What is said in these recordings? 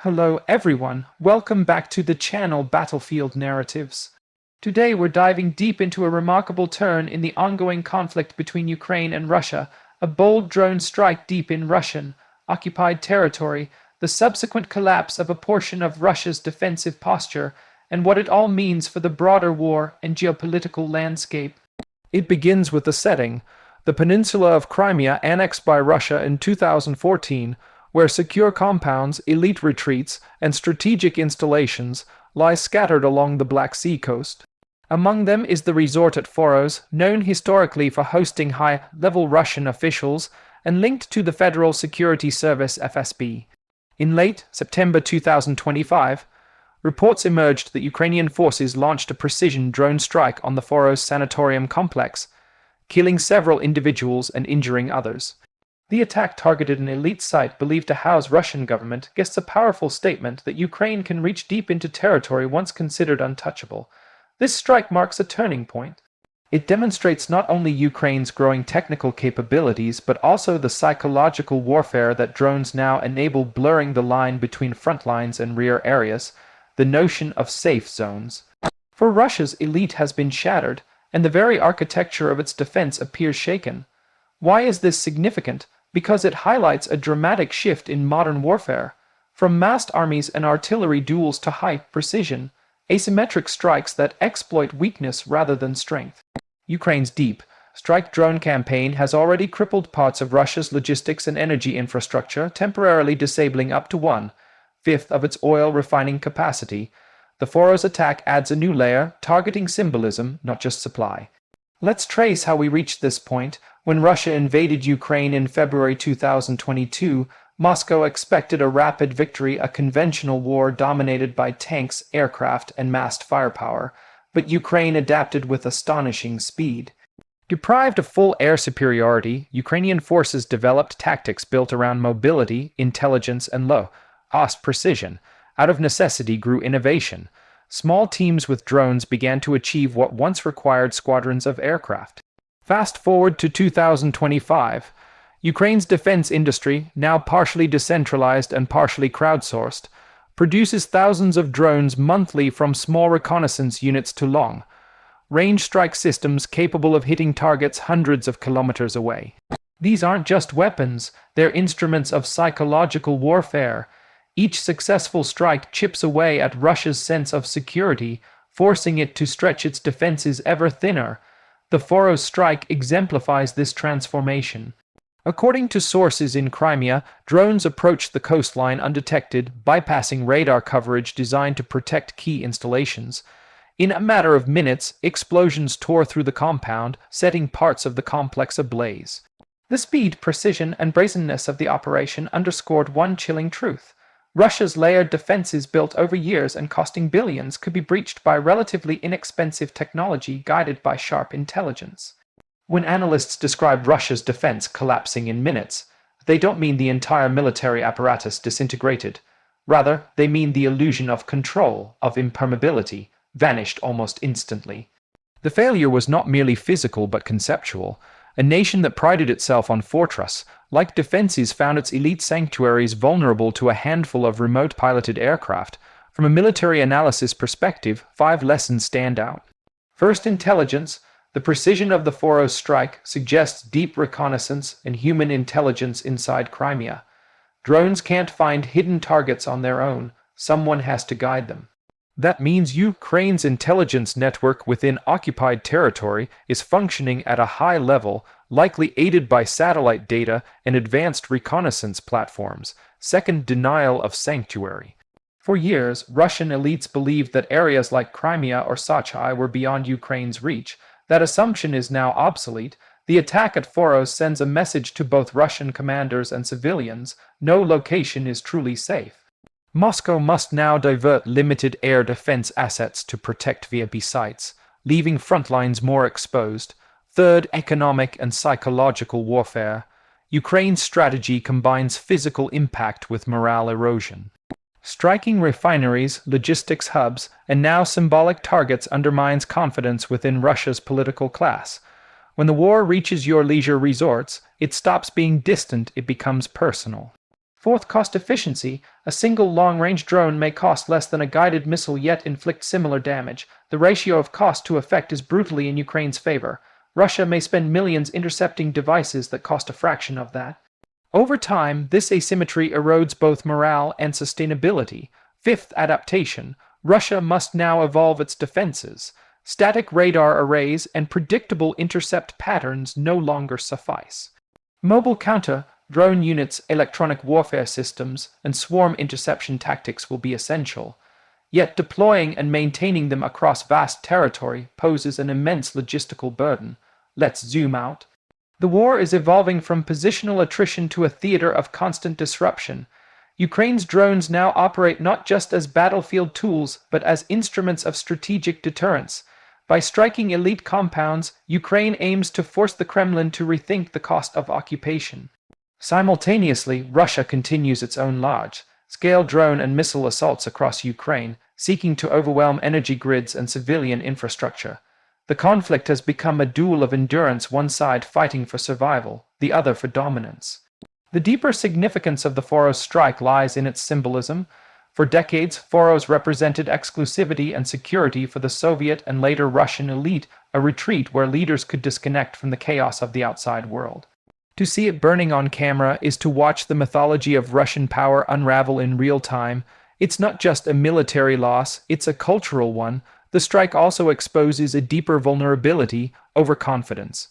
Hello everyone, welcome back to the channel Battlefield Narratives. Today we're diving deep into a remarkable turn in the ongoing conflict between Ukraine and Russia, a bold drone strike deep in Russian-occupied territory, the subsequent collapse of a portion of Russia's defensive posture, and what it all means for the broader war and geopolitical landscape. It begins with the setting, the peninsula of Crimea annexed by Russia in 2014, where secure compounds, elite retreats, and strategic installations lie scattered along the Black Sea coast. Among them is the resort at Foros, known historically for hosting high-level Russian officials and linked to the Federal Security Service (FSB). In late September 2025, reports emerged that Ukrainian forces launched a precision drone strike on the Foros sanatorium complex, killing several individuals and injuring others. The attack targeted an elite site believed to house Russian government gets a powerful statement that Ukraine can reach deep into territory once considered untouchable. This strike marks a turning point. It demonstrates not only Ukraine's growing technical capabilities but also the psychological warfare that drones now enable, blurring the line between front lines and rear areas, the notion of safe zones. For Russia's elite has been shattered, and the very architecture of its defense appears shaken. Why is this significant? Because it highlights a dramatic shift in modern warfare, from massed armies and artillery duels to high-precision, asymmetric strikes that exploit weakness rather than strength. Ukraine's deep strike drone campaign has already crippled parts of Russia's logistics and energy infrastructure, temporarily disabling up to 1/5 of its oil refining capacity. The Foros attack adds a new layer, targeting symbolism, not just supply. Let's trace how we reached this point. When Russia invaded Ukraine in February 2022, Moscow expected a rapid victory, a conventional war dominated by tanks, aircraft, and massed firepower, but Ukraine adapted with astonishing speed. Deprived of full air superiority, Ukrainian forces developed tactics built around mobility, intelligence, and low-cost precision. Out of necessity grew innovation. Small teams with drones began to achieve what once required squadrons of aircraft. Fast forward to 2025, Ukraine's defense industry, now partially decentralized and partially crowdsourced, produces thousands of drones monthly, from small reconnaissance units to long-range strike systems capable of hitting targets hundreds of kilometers away. These aren't just weapons, they're instruments of psychological warfare. Each successful strike chips away at Russia's sense of security, forcing it to stretch its defenses ever thinner. The Foros strike exemplifies this transformation. According to sources in Crimea, drones approached the coastline undetected, bypassing radar coverage designed to protect key installations. In a matter of minutes, explosions tore through the compound, setting parts of the complex ablaze. The speed, precision, and brazenness of the operation underscored one chilling truth. Russia's layered defenses, built over years and costing billions, could be breached by relatively inexpensive technology guided by sharp intelligence. When analysts describe Russia's defense collapsing in minutes, they don't mean the entire military apparatus disintegrated. Rather, they mean the illusion of control, of impermeability, vanished almost instantly. The failure was not merely physical but conceptual. A nation that prided itself on fortress-like defenses found its elite sanctuaries vulnerable to a handful of remote-piloted aircraft. From a military analysis perspective, 5 lessons stand out. First, intelligence. The precision of the Foros strike suggests deep reconnaissance and human intelligence inside Crimea. Drones can't find hidden targets on their own. Someone has to guide them. That means Ukraine's intelligence network within occupied territory is functioning at a high level, likely aided by satellite data and advanced reconnaissance platforms. Second, denial of sanctuary. For years, Russian elites believed that areas like Crimea or Sochi were beyond Ukraine's reach. That assumption is now obsolete. The attack at Foros sends a message to both Russian commanders and civilians: no location is truly safe. Moscow must now divert limited air defense assets to protect VIP sites, leaving front lines more exposed. Third, economic and psychological warfare. Ukraine's strategy combines physical impact with morale erosion. Striking refineries, logistics hubs, and now symbolic targets undermines confidence within Russia's political class. When the war reaches your leisure resorts, it stops being distant, it becomes personal. Fourth, cost efficiency. A single long-range drone may cost less than a guided missile yet inflict similar damage. The ratio of cost to effect is brutally in Ukraine's favor. Russia may spend millions intercepting devices that cost a fraction of that. Over time, this asymmetry erodes both morale and sustainability. Fifth, adaptation. Russia must now evolve its defenses. Static radar arrays and predictable intercept patterns no longer suffice. Mobile counter-drone units, electronic warfare systems, and swarm interception tactics will be essential. Yet deploying and maintaining them across vast territory poses an immense logistical burden. Let's zoom out. The war is evolving from positional attrition to a theater of constant disruption. Ukraine's drones now operate not just as battlefield tools, but as instruments of strategic deterrence. By striking elite compounds, Ukraine aims to force the Kremlin to rethink the cost of occupation. Simultaneously, Russia continues its own large-scale drone and missile assaults across Ukraine, seeking to overwhelm energy grids and civilian infrastructure. The conflict has become a duel of endurance, one side fighting for survival, the other for dominance. The deeper significance of the Foros strike lies in its symbolism. For decades, Foros represented exclusivity and security for the Soviet and later Russian elite, a retreat where leaders could disconnect from the chaos of the outside world. To see it burning on camera is to watch the mythology of Russian power unravel in real time. It's not just a military loss, it's a cultural one. The strike also exposes a deeper vulnerability: overconfidence.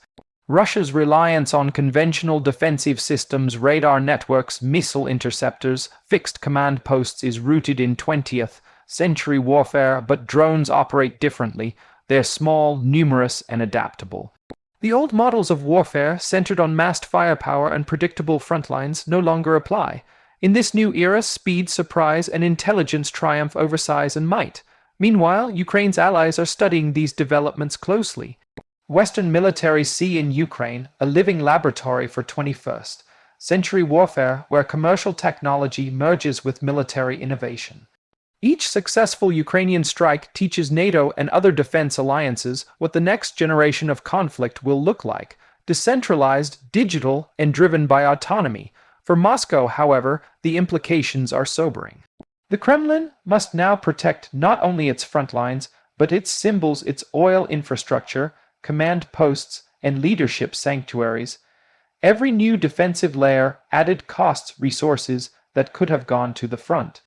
Russia's reliance on conventional defensive systems, radar networks, missile interceptors, fixed command posts is rooted in 20th century warfare, but drones operate differently. They're small, numerous, and adaptable. The old models of warfare, centered on massed firepower and predictable frontlines, no longer apply. In this new era, speed, surprise, and intelligence triumph over size and might. Meanwhile, Ukraine's allies are studying these developments closely. Western militaries see in Ukraine a living laboratory for 21st century warfare where commercial technology merges with military innovation. Each successful Ukrainian strike teaches NATO and other defense alliances what the next generation of conflict will look like: decentralized, digital, and driven by autonomy. For Moscow, however, the implications are sobering. The Kremlin must now protect not only its front lines, but its symbols, its oil infrastructure, command posts, and leadership sanctuaries. Every new defensive layer added costs resources that could have gone to the front.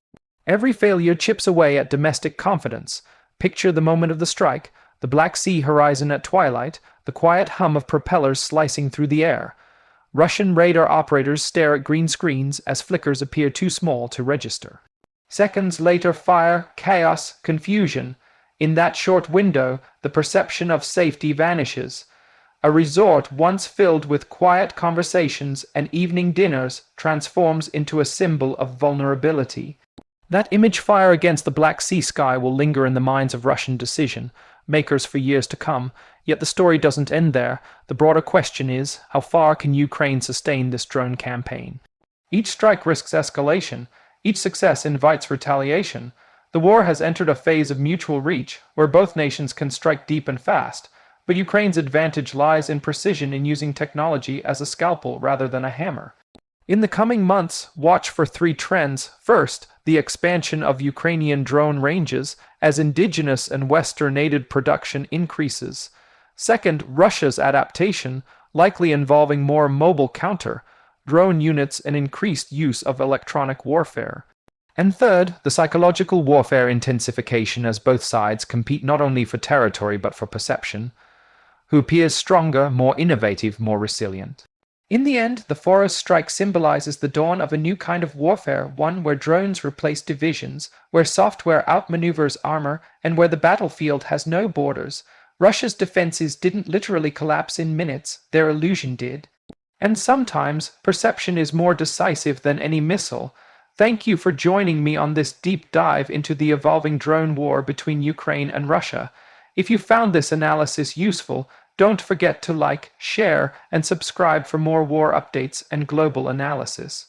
Every failure chips away at domestic confidence. Picture the moment of the strike, the Black Sea horizon at twilight, the quiet hum of propellers slicing through the air. Russian radar operators stare at green screens as flickers appear too small to register. Seconds later, fire, chaos, confusion. In that short window, the perception of safety vanishes. A resort once filled with quiet conversations and evening dinners transforms into a symbol of vulnerability. That image, fire against the Black Sea sky, will linger in the minds of Russian decision makers for years to come. Yet the story doesn't end there. The broader question is, how far can Ukraine sustain this drone campaign? Each strike risks escalation. Each success invites retaliation. The war has entered a phase of mutual reach, where both nations can strike deep and fast. But Ukraine's advantage lies in precision, in using technology as a scalpel rather than a hammer. In the coming months, watch for three trends. First, the expansion of Ukrainian drone ranges as indigenous and Western-aided production increases. Second, Russia's adaptation, likely involving more mobile counter-drone units and increased use of electronic warfare. And third, the psychological warfare intensification as both sides compete not only for territory but for perception. Who appears stronger, more innovative, more resilient? In the end, the Foros strike symbolizes the dawn of a new kind of warfare, one where drones replace divisions, where software outmaneuvers armor, and where the battlefield has no borders. Russia's defenses didn't literally collapse in minutes, their illusion did. And sometimes, perception is more decisive than any missile. Thank you for joining me on this deep dive into the evolving drone war between Ukraine and Russia. If you found this analysis useful, don't forget to like, share, and subscribe for more war updates and global analysis.